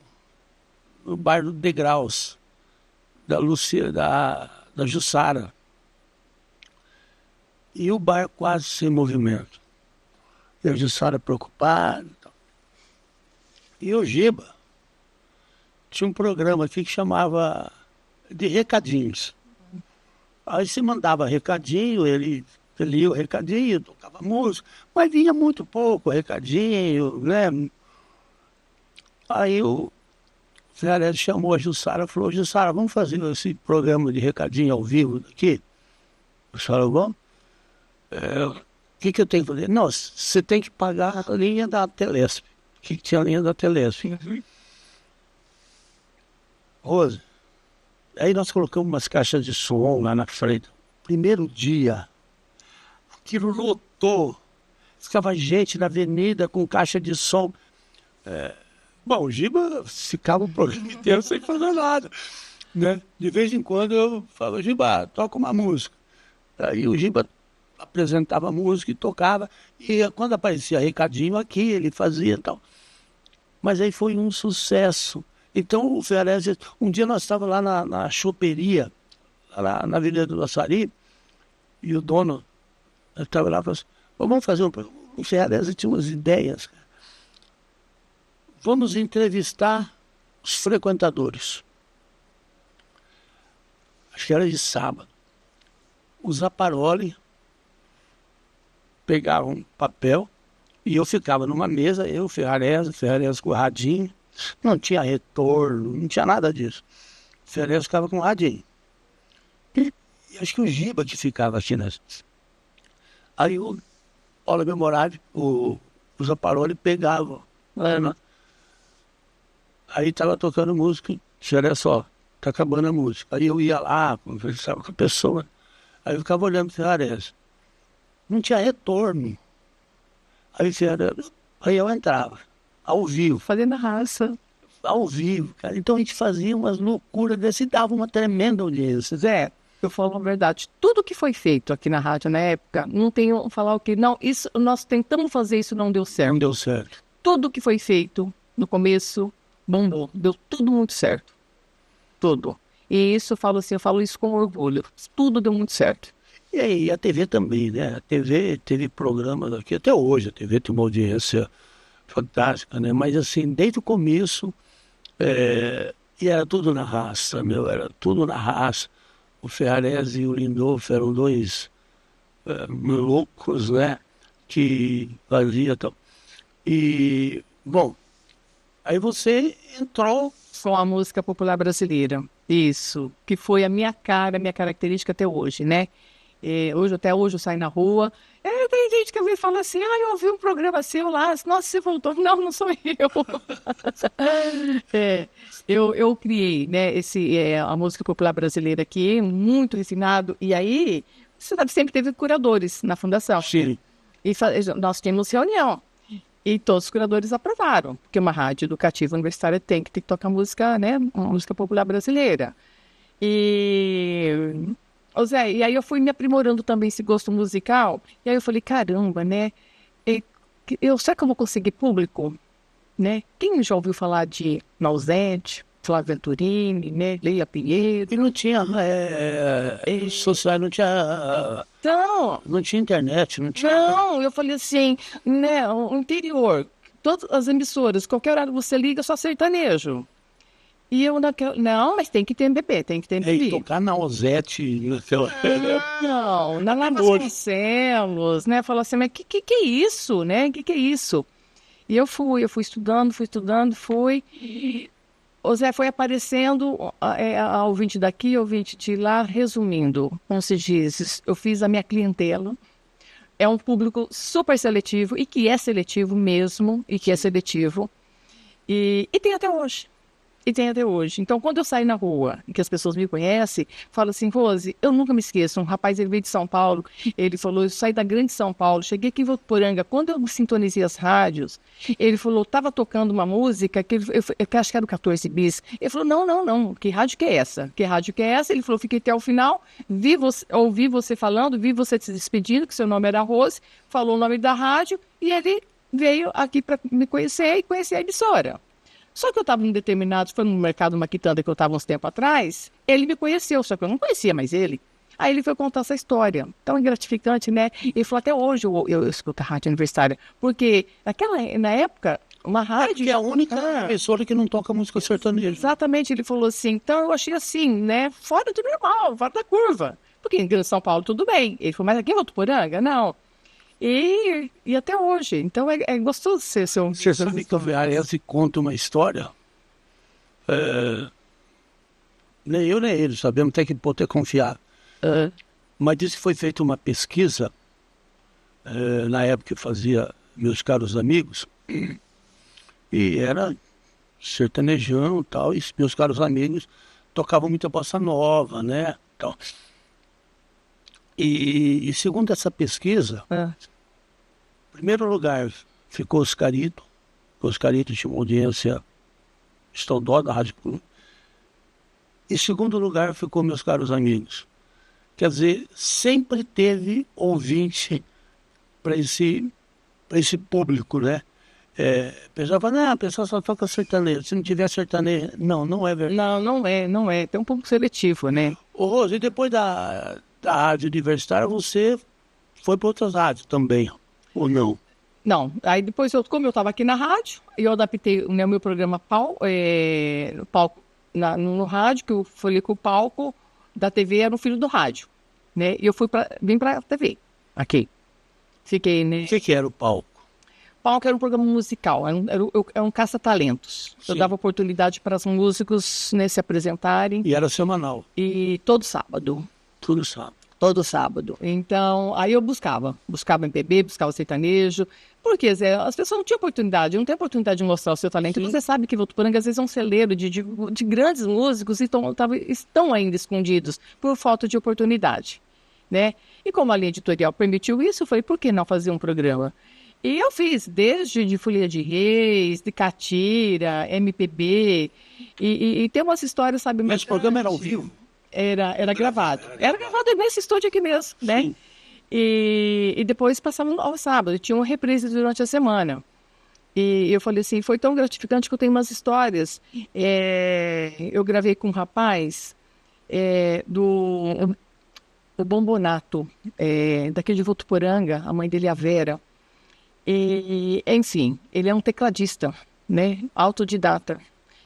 bar do Degraus, da Lucia, da Jussara. E o bar quase sem movimento. E a Jussara preocupada. E o Giba tinha um programa aqui que chamava de recadinhos. Aí você mandava recadinho, ele lia o recadinho, tocava música, mas vinha muito pouco recadinho, né? Aí o Ferrarese chamou a Jussara e falou, Jussara, vamos fazer esse programa de recadinho ao vivo daqui? A Jussara, vamos? O que eu tenho que fazer? Não, você tem que pagar a linha da Telesp. Que tinha a linha da Telesp. Rose, aí nós colocamos umas caixas de som lá na frente. Primeiro dia, aquilo lotou. Ficava gente na avenida com caixa de som. Bom, o Giba ficava o programa inteiro sem fazer nada, né? De vez em quando eu falava, Giba, toca uma música. Aí o Giba apresentava a música e tocava. E quando aparecia recadinho aqui, ele fazia e tal. Mas aí foi um sucesso. Então o Ferrarese, um dia nós estávamos lá na choperia, lá na Avenida do Açari, e o dono estava lá e falou assim, vamos fazer o Ferrarese tinha umas ideias. Vamos entrevistar os frequentadores. Acho que era de sábado. O Zaparoli pegava um papel e eu ficava numa mesa, eu, Ferrarese com o radinho. Não tinha retorno, não tinha nada disso. O Ferrarese ficava com o radinho. E acho que o Giba que ficava aqui nessa. Aí o Paulo Memorável, o Zaparoli pegava. Aí estava tocando música, olha só, tá acabando a música. Aí eu ia lá, conversava com a pessoa. Aí eu ficava olhando o Ferrarese. Não tinha retorno. Aí eu entrava, ao vivo. Fazendo a raça. Ao vivo, cara. Então a gente fazia umas loucuras desse e dava uma tremenda audiência. Zé, eu falo a verdade. Tudo que foi feito aqui na rádio na época, não tenho falar o que. Não, isso nós tentamos fazer, isso não deu certo. Não deu certo. Tudo que foi feito no começo, bombou. Deu tudo muito certo. Tudo. E isso eu falo isso com orgulho. Tudo deu muito certo. E aí a TV também, né? A TV teve programas aqui, até hoje a TV tem uma audiência fantástica, né? Mas assim, desde o começo, e era tudo na raça, meu, era tudo na raça. O Ferrarese e o Lindolfo eram dois loucos, né? Que fazia tal. E, bom, aí você entrou. Com a música popular brasileira. Isso, que foi a minha cara, a minha característica até hoje, né? Até hoje eu saio na rua. Tem gente que me fala assim, eu ouvi um programa seu lá, nossa, você voltou. Não, não sou eu. Eu criei, né, a música popular brasileira aqui, muito refinado. E aí, você sabe, sempre teve curadores na fundação. Sim. E nós tínhamos reunião. E todos os curadores aprovaram, porque uma rádio educativa universitária tem que tocar música, né, música popular brasileira. Zé, e aí eu fui me aprimorando também esse gosto musical, e aí eu falei, caramba, né, será que eu vou conseguir público? Né? Quem já ouviu falar de Nausete, Flávio Venturini, né, Leia Pinheiro? E não tinha redes sociais, não tinha... Então, Não tinha internet, não tinha... não, eu falei assim, né, o interior, todas as emissoras, qualquer horário você liga, só sertanejo. E eu não, mas tem que ter MPB, tem que ter E MPB. tocar na Nausete, naquela... Não, na Vasconcelos, né, falou assim, mas que é isso, né, que é isso? E eu fui estudando, O Zé foi aparecendo, ouvinte daqui, ouvinte de lá, resumindo, como se diz, eu fiz a minha clientela, é um público super seletivo, e que é seletivo mesmo, e tem até hoje. E tem até hoje. Então, quando eu saio na rua, e que as pessoas me conhecem, falam assim, Rose, eu nunca me esqueço. Um rapaz, ele veio de São Paulo, ele falou, eu saí da grande São Paulo, cheguei aqui em Votuporanga, quando eu sintonizei as rádios, ele falou, estava tocando uma música, que eu acho que era o 14 bis. Ele falou, não, que rádio que é essa? Que rádio que é essa? Ele falou, fiquei até o final, ouvi você falando, vi você se despedindo, que seu nome era Rose, falou o nome da rádio, e ele veio aqui para me conhecer e conhecer a emissora. Só que eu estava em foi no mercado Maquitanda que eu estava uns tempos atrás, ele me conheceu, só que eu não conhecia mais ele. Aí ele foi contar essa história. Então é gratificante, né? Ele falou, até hoje eu escuto a rádio universitária, porque na época, uma rádio... que é a única emissora que não toca música sertaneja. Exatamente, ele falou assim, então eu achei assim, né, fora do normal, fora da curva. Porque em Grande São Paulo tudo bem. Ele falou, mas aqui em Votuporanga, não. E até hoje. Então é gostoso ser um... Você sabe que o Ferrarese conta uma história? Nem eu nem ele sabemos, tem que poder confiar. Mas disse que foi feita uma pesquisa, na época que eu fazia Meus Caros Amigos, e era sertanejão e tal, e Meus Caros Amigos tocavam muita bossa nova, né? Então, e segundo essa pesquisa... Em primeiro lugar ficou Oscarito. Oscarito tinha uma audiência estrondosa da Rádio Clube. Em segundo lugar ficou Meus Caros Amigos. Quer dizer, sempre teve ouvinte para esse público, né? Pensava, a pessoa só toca sertanejo. Se não tiver sertanejo, não é verdade. Não é. Tem um público seletivo, né? Ô, Rose, e depois da rádio universitária, você foi para outras rádios também, ou não? Não, aí depois, como eu estava aqui na rádio, eu adaptei o meu programa no rádio, que eu falei que o palco da TV era o filho do rádio, né? E eu vim para a TV, aqui. Fiquei, né? O que era o palco? O palco era um programa musical, era um caça-talentos. Eu dava oportunidade para os músicos, né, se apresentarem. E era semanal? E todo sábado. Todo sábado. Todo sábado. Então, aí eu buscava MPB, buscava sertanejo, porque as pessoas não tinham oportunidade, não tem oportunidade de mostrar o seu talento. Sim. Você sabe que Votuporanga às vezes é um celeiro de grandes músicos e estão ainda escondidos por falta de oportunidade, né? E como a linha editorial permitiu isso, eu falei, por que não fazer um programa? E eu fiz, desde de Folia de Reis, de Catira, MPB, e tem umas histórias, sabe? Mas o programa era ao vivo? Era gravado. Era gravado nesse estúdio aqui mesmo, né? Sim. E depois passava ao sábado. Tinha uma reprise durante a semana. E eu falei assim, foi tão gratificante que eu tenho umas histórias. Eu gravei com um rapaz o Bombonato, daqui de Votuporanga, a mãe dele é a Vera. E, enfim, ele é um tecladista, né, autodidata.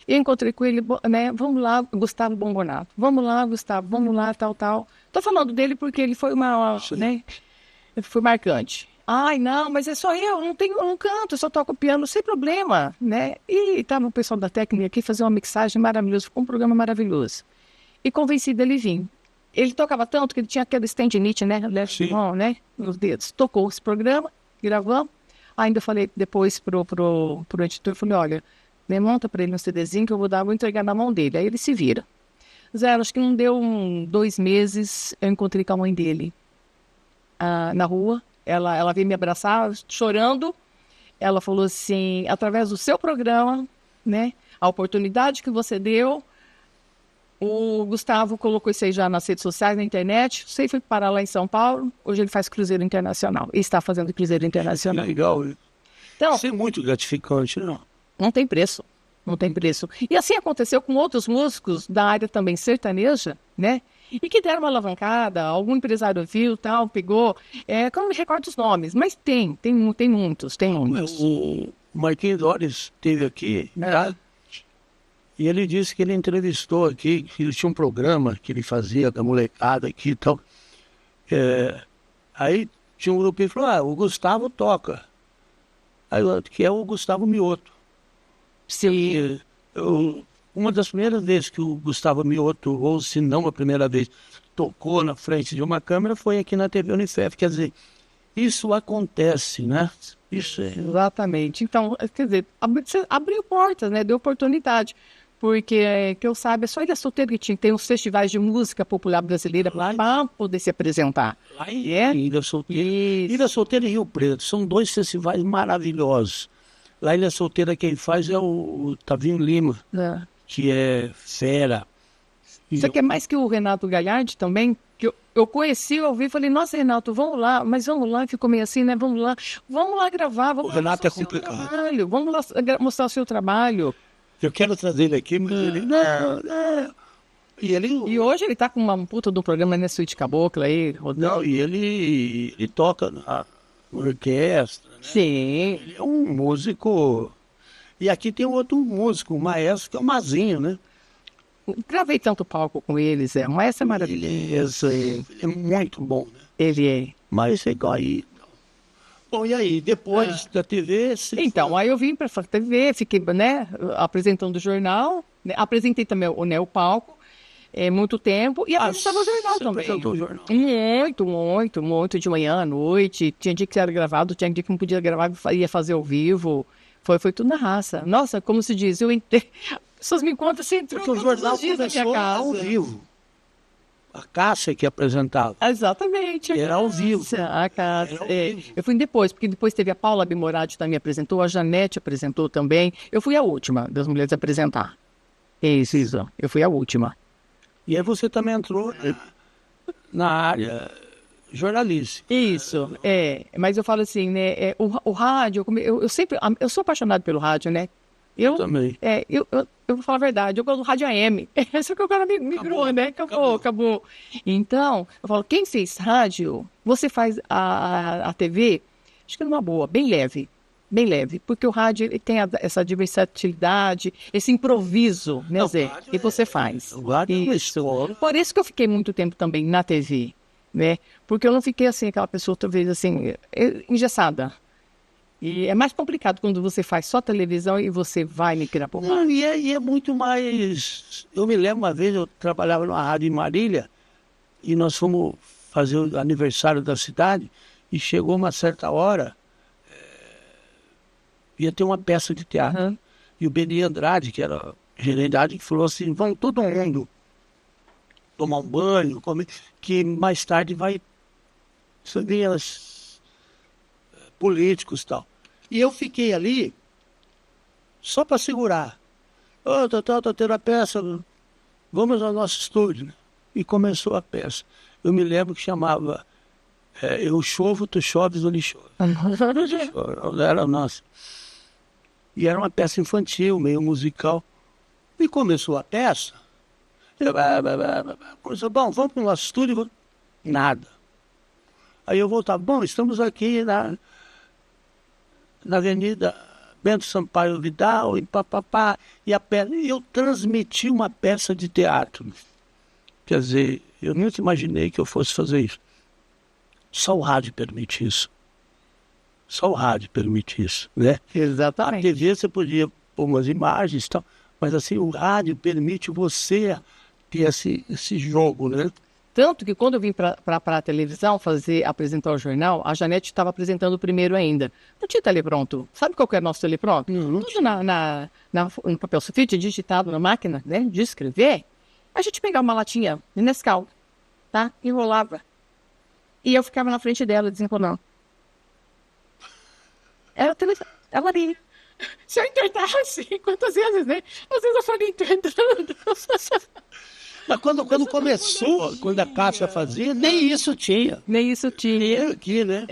Eu encontrei com ele, né, vamos lá, Gustavo Bombonato, vamos lá, Gustavo, vamos lá, tal. Tô falando dele porque ele foi né, foi marcante. Ai, não, mas é só eu não canto, eu só toco piano, sem problema, né? E estava o pessoal da técnica aqui fazer uma mixagem maravilhosa, ficou um programa maravilhoso. E convenci dele vir. Ele tocava tanto que ele tinha aquele tendinite, né, né, nos dedos. Tocou esse programa, gravamos. Ainda falei depois pro editor, falei, olha, monta para ele um CDzinho que eu vou entregar na mão dele. Aí ele se vira. Zé, acho que não deu 2 meses, eu encontrei com a mãe dele na rua. Ela veio me abraçar, chorando. Ela falou assim, através do seu programa, né, a oportunidade que você deu, o Gustavo colocou isso aí já nas redes sociais, na internet. Você foi parar lá em São Paulo. Hoje ele faz Cruzeiro Internacional. E está fazendo Cruzeiro Internacional. Legal. Então, isso é muito gratificante, não? Não tem preço. Não tem preço. E assim aconteceu com outros músicos da área também sertaneja, né? E que deram uma alavancada, algum empresário viu, tal, pegou. Eu não me recordo os nomes, mas tem muitos. O Marquinhos Dores esteve aqui, né? E ele disse que ele entrevistou aqui, que ele tinha um programa que ele fazia da molecada aqui e tal. Aí tinha um grupo que falou, o Gustavo toca. Aí que é o Gustavo Mioto. Sim. Uma das primeiras vezes que o Gustavo Mioto, ou se não a primeira vez, tocou na frente de uma câmera foi aqui na TV Unifesp. Quer dizer, isso acontece, né? Isso é... Exatamente. Então, quer dizer, abriu portas, né? Deu oportunidade. Porque, que eu saiba, é só Ilha Solteira que tem uns festivais de música popular brasileira para poder se apresentar. Lá em Ilha Solteira. Ilha Solteira e Rio Preto. São 2 festivais maravilhosos. Lá em Ilha Solteira quem faz é o Tavinho Lima, que é fera. Você quer mais que o Renato Galhardi também? Que eu conheci, eu ouvi e falei, nossa, Renato, vamos lá, ficou meio assim, né? Vamos lá gravar, vamos o lá Renato é complicado. Trabalho, vamos lá mostrar o seu trabalho. Eu quero trazer ele aqui, mas ele... Não. E hoje ele tá com uma puta do programa, né? Suíte Cabocla aí, rodando. Não, e ele toca na orquestra, né? Sim. Ele é um músico... E aqui tem outro músico, um maestro, que é o Mazinho, né? Gravei tanto palco com eles, o maestro é maravilhoso. Ele é muito bom, né? Ele é. Mas é igual aí. Bom, e aí, depois da TV... Então, aí eu vim para a TV, fiquei, né, apresentando o jornal, né, apresentei também o palco, muito tempo, e apresentava o jornal também. Apresentou o jornal. Muito, de manhã, à noite, tinha dia que era gravado, tinha dia que não podia gravar, ia fazer ao vivo, foi tudo na raça. Nossa, como se diz, as pessoas me contam assim, porque o jornal começou ao vivo. A Cássia que apresentava. Exatamente. Era ao vivo. A Cássia. Eu fui depois, porque depois teve a Paula Bimorati também apresentou, a Janete apresentou também. Eu fui a última das mulheres a apresentar. Isso. Eu fui a última. E aí você também entrou na área jornalística. Isso, mas eu falo assim, né, o rádio, eu sou apaixonado pelo rádio, né? Eu também. Eu vou falar a verdade, eu gosto do rádio AM. Só que o cara migrou, né? Acabou. Então, eu falo, quem fez rádio, você faz a TV, acho que numa boa, bem leve. Porque o rádio ele tem essa versatilidade, esse improviso, né, Zé? Que você faz. O rádio é uma escola. Por isso que eu fiquei muito tempo também na TV, né? Porque eu não fiquei assim, aquela pessoa, talvez assim, engessada. E é mais complicado quando você faz só televisão e você vai migrar por rádio. E é muito mais... Eu me lembro uma vez, eu trabalhava numa rádio em Marília e nós fomos fazer o aniversário da cidade e chegou uma certa hora, ia ter uma peça de teatro. Uhum. E o Beni Andrade, que era gerente da rádio, falou assim, vamos todo mundo tomar um banho, comer, que mais tarde vai vir as... políticos e tal. E eu fiquei ali só para segurar. Tô tendo a peça, vamos ao nosso estúdio. E começou a peça. Eu me lembro que chamava Eu Chovo, Tu Choves ou Lhe Chove. Era nossa. E era uma peça infantil, meio musical. E começou a peça. Começou, bom, vamos para o nosso estúdio. Nada. Aí eu voltava, bom, estamos aqui na Avenida Bento Sampaio Vidal, e papapá, e eu transmiti uma peça de teatro. Quer dizer, eu nunca imaginei que eu fosse fazer isso. Só o rádio permite isso. Só o rádio permite isso, né? Exatamente. A TV você podia pôr umas imagens e tal, mas assim, o rádio permite você ter esse jogo, né? Tanto que quando eu vim para a televisão apresentar o jornal, a Janete estava apresentando primeiro ainda. Não tinha telepronto. Sabe qual que era o nosso telepronto? Tudo no papel sulfite, digitado na máquina, né, de escrever. A gente pegava uma latinha de Nescau, tá? Enrolava. E eu ficava na frente dela desenrolando. Ela lia. Se eu entortasse, quantas vezes, né? Às vezes eu falei entortando. Mas quando começou, quando a Cássia fazia, nem isso tinha. Nem isso tinha. Aqui, né?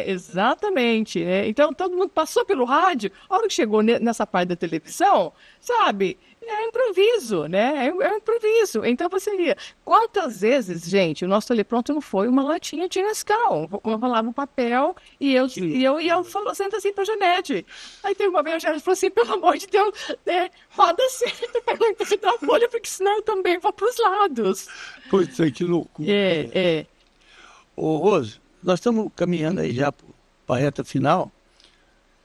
Exatamente. Né? Então, todo mundo passou pelo rádio. A hora que chegou nessa parte da televisão, sabe? É improviso, né? É improviso. Então, você ia. Quantas vezes, gente, o nosso telepronto não foi uma latinha de Nescau. Eu falava um papel e eu falava, senta assim pra Janete. Aí tem uma vez a Janete falou assim, pelo amor de Deus, roda certo para não entortar a folha, porque senão eu também vou pros lados. Pois é, que loucura. Ô, Rose, nós estamos caminhando aí já para a reta final.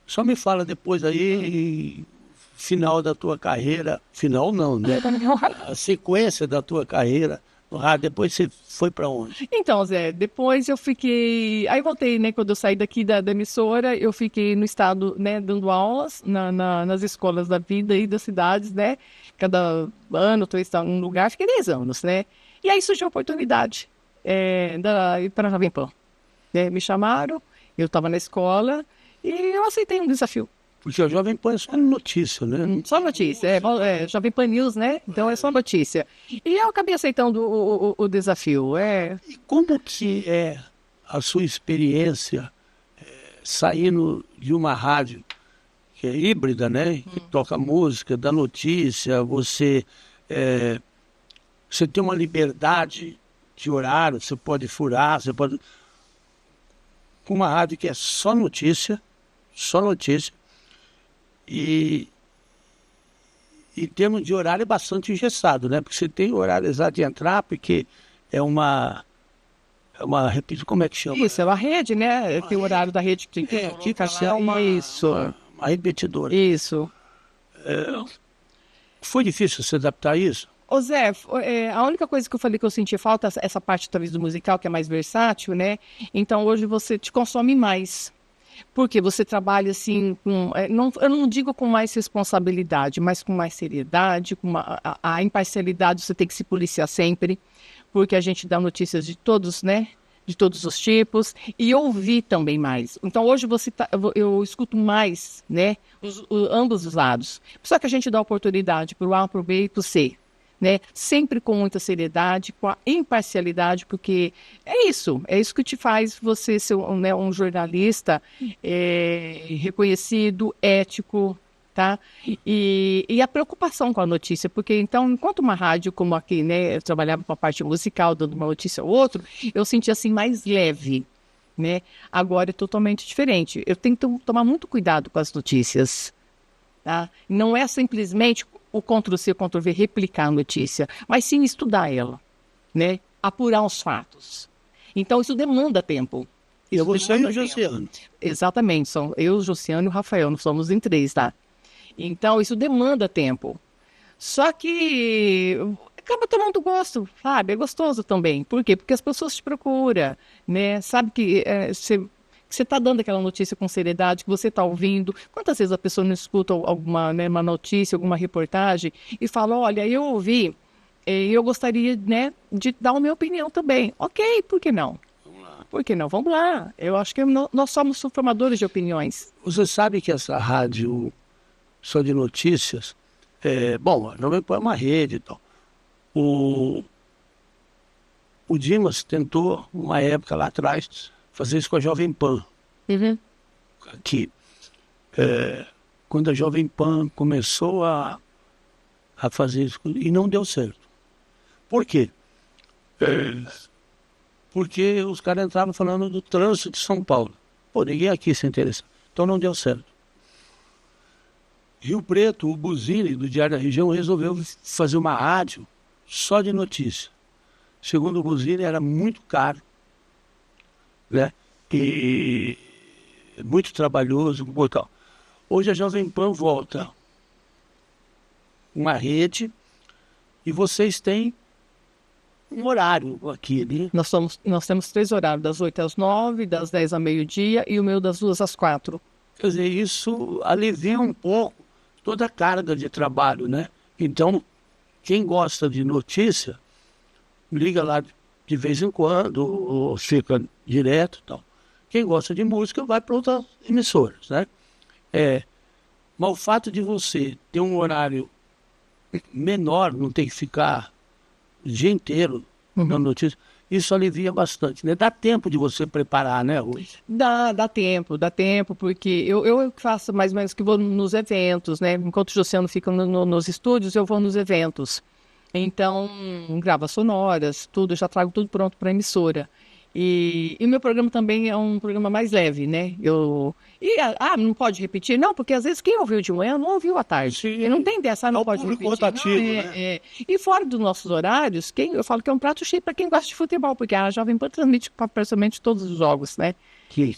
Só me fala depois aí, final da tua carreira. Final não, né? A sequência da tua carreira no rádio. Depois você foi para onde? Então, Zé, depois eu fiquei... Aí voltei, né? Quando eu saí daqui da emissora, eu fiquei no estado, né? Dando aulas nas escolas da vida e das cidades, né? Cada ano eu estou em um lugar. Fiquei 10 anos, né? E aí surgiu a oportunidade ir para a Jovem Pan. Me chamaram, eu estava na escola e eu aceitei um desafio. Porque a Jovem Pan é só notícia, né? Só notícia, Jovem Pan News, né? Então é só notícia. E eu acabei aceitando o desafio. E como que é a sua experiência saindo de uma rádio que é híbrida, né? Que toca música, dá notícia, você tem uma liberdade de horário, você pode furar, você pode... Com uma rádio que é só notícia, e em termos de horário é bastante engessado, né? Porque você tem o horário exato de entrar, porque é uma repito, como é que chama? Isso, é uma rede, né? Tem o horário da rede que fica uma repetidora. Isso. Foi difícil se adaptar a isso? Ô Zé, a única coisa que eu falei que eu senti falta, essa parte talvez do musical, que é mais versátil, né? Então hoje você te consome mais. Porque você trabalha assim, eu não digo com mais responsabilidade, mas com mais seriedade, a imparcialidade você tem que se policiar sempre, porque a gente dá notícias de todos, né? De todos os tipos, e ouvir também mais. Então hoje eu escuto mais, né? Ambos os lados. Só que a gente dá oportunidade para o A, para o B e para o C. Né? Sempre com muita seriedade, com a imparcialidade, porque é isso que te faz você ser um jornalista reconhecido, ético, tá? E a preocupação com a notícia, porque então, enquanto uma rádio como aqui, né, eu trabalhava com a parte musical, dando uma notícia ou outra, eu sentia assim mais leve, né? Agora é totalmente diferente. Eu tenho que tomar muito cuidado com as notícias, tá? Não é simplesmente o Ctrl-C, Ctrl-V, replicar a notícia, mas sim estudar ela, né? Apurar os fatos. Então, isso demanda tempo. E você e o Josiano. Exatamente, são eu, o Josiano e o Rafael, nós somos em 3, tá? Então, isso demanda tempo. Só que acaba tomando gosto, sabe? É gostoso também. Por quê? Porque as pessoas te procuram, né? Sabe que você está dando aquela notícia com seriedade, que você está ouvindo. Quantas vezes a pessoa não escuta alguma, né, uma notícia, alguma reportagem e fala, olha, eu ouvi, eu gostaria, né, de dar a minha opinião também. Ok, por que não? Vamos lá. Por que não? Vamos lá. Eu acho que nós somos formadores de opiniões. Você sabe que essa rádio só de notícias, bom, não é uma rede e tal. O Dimas tentou, uma época lá atrás, fazer isso com a Jovem Pan. Uhum. Aqui. Quando a Jovem Pan começou a fazer isso, e não deu certo. Por quê? porque os caras entravam falando do trânsito de São Paulo. Pô, ninguém aqui se interessa. Então não deu certo. Rio Preto, o Buzine, do Diário da Região, resolveu fazer uma rádio só de notícia. Segundo o Buzine, era muito caro, né? E muito trabalhoso. Tal. Hoje a Jovem Pan volta uma rede e vocês têm um horário aqui, né? Nós temos 3 horários, das 8 às 9, das 10 ao meio-dia e o meu das 2 às 4. Quer dizer, isso alivia um pouco toda a carga de trabalho, né? Então, quem gosta de notícia, liga lá de vez em quando, ou fica direto e tal. Quem gosta de música vai para outras emissoras, né? Mas o fato de você ter um horário menor, não ter que ficar o dia inteiro dando notícia, isso alivia bastante, né? Dá tempo de você preparar, né, Rui? Dá tempo, porque eu faço mais ou menos que vou nos eventos, né? Enquanto o Josiano fica nos estúdios, eu vou nos eventos. Então, grava sonoras, tudo, eu já trago tudo pronto para a emissora. E o meu programa também é um programa mais leve, né? Não pode repetir? Não, porque às vezes quem ouviu de manhã não ouviu à tarde. Sim. E não tem dessa, não pode repetir. Rotativo, Não, né? E fora dos nossos horários, eu falo que é um prato cheio para quem gosta de futebol, porque a Jovem Pan transmite praticamente todos os jogos, né?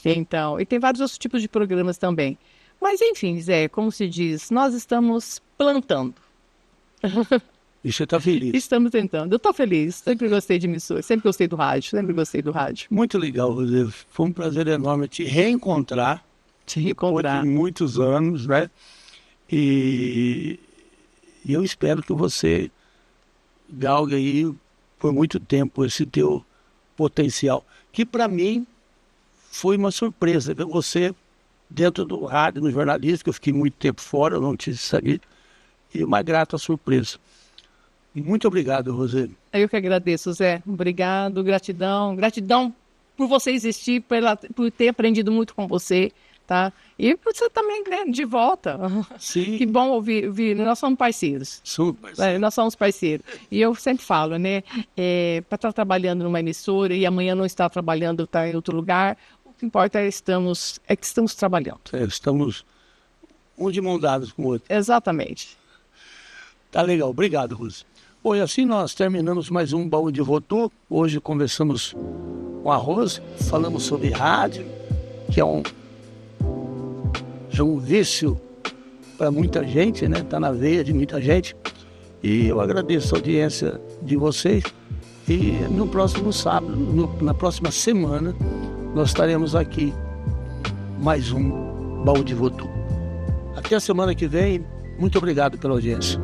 Então, e tem vários outros tipos de programas também. Mas enfim, Zé, como se diz, nós estamos plantando. E você está feliz. Estamos tentando. Eu estou feliz. Sempre gostei de emissora, sempre gostei do rádio. Muito legal, Rodrigo. Foi um prazer enorme te reencontrar. Depois de muitos anos, né? E eu espero que você galgue aí por muito tempo esse teu potencial. Que para mim foi uma surpresa ver você dentro do rádio, no jornalismo, que eu fiquei muito tempo fora, eu não tive saído. E uma grata surpresa. Muito obrigado, Roseli. Eu que agradeço, Zé. Obrigado, gratidão. Gratidão por você existir, por ter aprendido muito com você, tá? E você também, né, de volta. Sim. Que bom ouvir. Nós somos parceiros. Nós somos parceiros. E eu sempre falo, né? Para estar trabalhando numa emissora e amanhã não estar trabalhando, estar em outro lugar, o que importa é que estamos trabalhando. Estamos um de mão dadas com o outro. Exatamente. Tá legal. Obrigado, Rose. Bom, e assim nós terminamos mais um Baú de Votu. Hoje conversamos com a Rose, falamos sobre rádio, que é um vício para muita gente, né? Está na veia de muita gente. E eu agradeço a audiência de vocês. E no próximo sábado, na próxima semana, nós estaremos aqui mais um Baú de Votu. Até a semana que vem. Muito obrigado pela audiência.